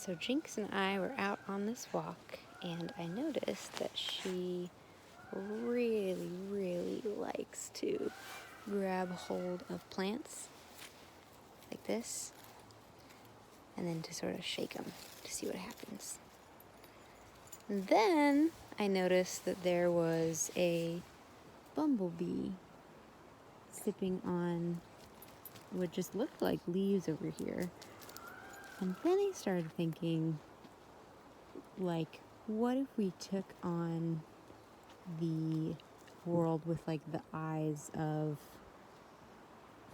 So Jinx and I were out on this walk, and I noticed that she really, really likes to grab hold of plants like this, and then to sort of shake them to see what happens. And then I noticed that there was a bumblebee sipping on what just looked like leaves over here. And then I started thinking, like, what if we took on the world with like the eyes of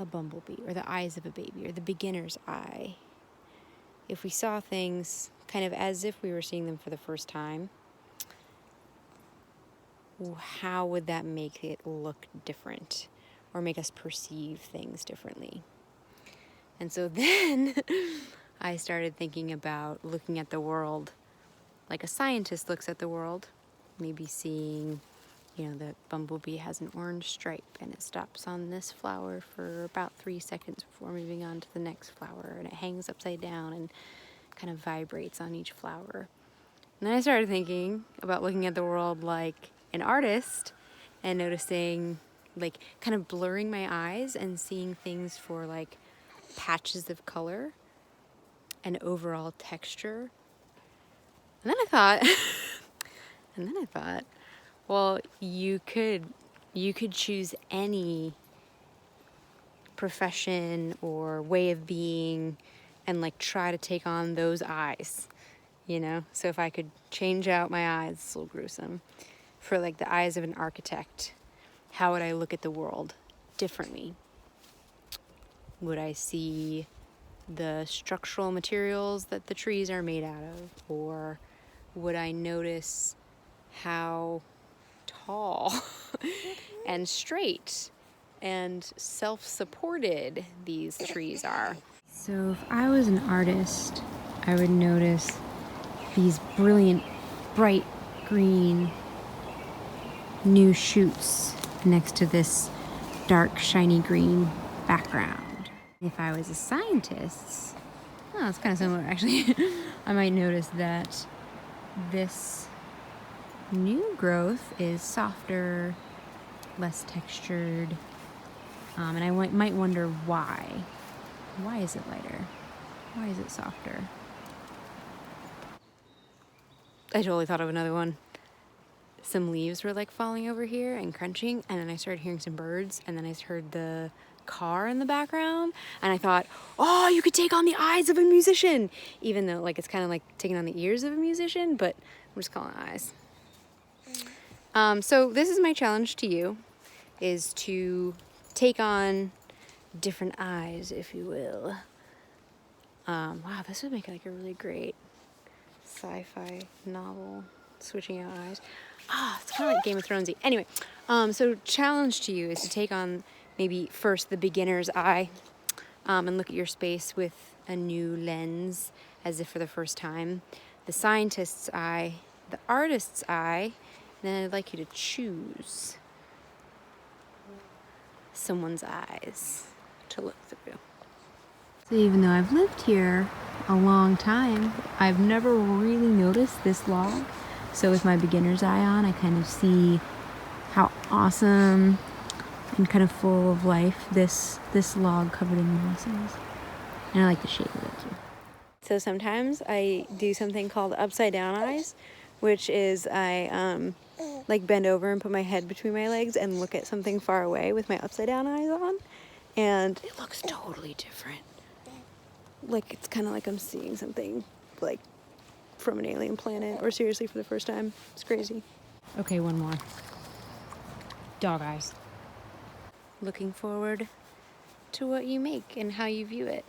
a bumblebee, or the eyes of a baby, or the beginner's eye? If we saw things kind of as if we were seeing them for the first time, how would that make it look different, or make us perceive things differently? And so then I started thinking about looking at the world like a scientist looks at the world, maybe seeing, the bumblebee has an orange stripe and it stops on this flower for about 3 seconds before moving on to the next flower, and it hangs upside down and kind of vibrates on each flower. And then I started thinking about looking at the world like an artist and noticing, like, kind of blurring my eyes and seeing things for like patches of color and overall texture. And then I thought, well, you could choose any profession or way of being and like try to take on those eyes, So if I could change out my eyes, it's a little gruesome, for like the eyes of an architect, how would I look at the world differently? Would I see the structural materials that the trees are made out of? Or would I notice how tall and straight and self-supported these trees are? So if I was an artist, I would notice these brilliant, bright green new shoots next to this dark, shiny green background. If I was a scientist, it's kind of similar actually. I might notice that this new growth is softer, less textured, and I might wonder why. Why is it lighter? Why is it softer? I totally thought of another one. Some leaves were like falling over here and crunching, and then I started hearing some birds, and then I heard the car in the background, and I thought, oh, you could take on the eyes of a musician, even though like it's kind of like taking on the ears of a musician, but I'm just calling it eyes. So this is my challenge to you, is to take on different eyes, if you will. Wow, this would make like a really great sci-fi novel, switching out eyes. It's kind of like Game of Thronesy. Anyway, so challenge to you is to take on maybe first the beginner's eye, and look at your space with a new lens, as if for the first time. The scientist's eye, the artist's eye, and then I'd like you to choose someone's eyes to look through. So even though I've lived here a long time, I've never really noticed this log. So with my beginner's eye on, I kind of see how awesome and kind of full of life this log covered in moss is. And I like the shape of it too. So sometimes I do something called upside down eyes, which is I like bend over and put my head between my legs and look at something far away with my upside down eyes on, and it looks totally different. Like it's kind of like I'm seeing something like from an alien planet, or seriously for the first time. It's crazy. Okay, one more. Dog eyes. Looking forward to what you make and how you view it.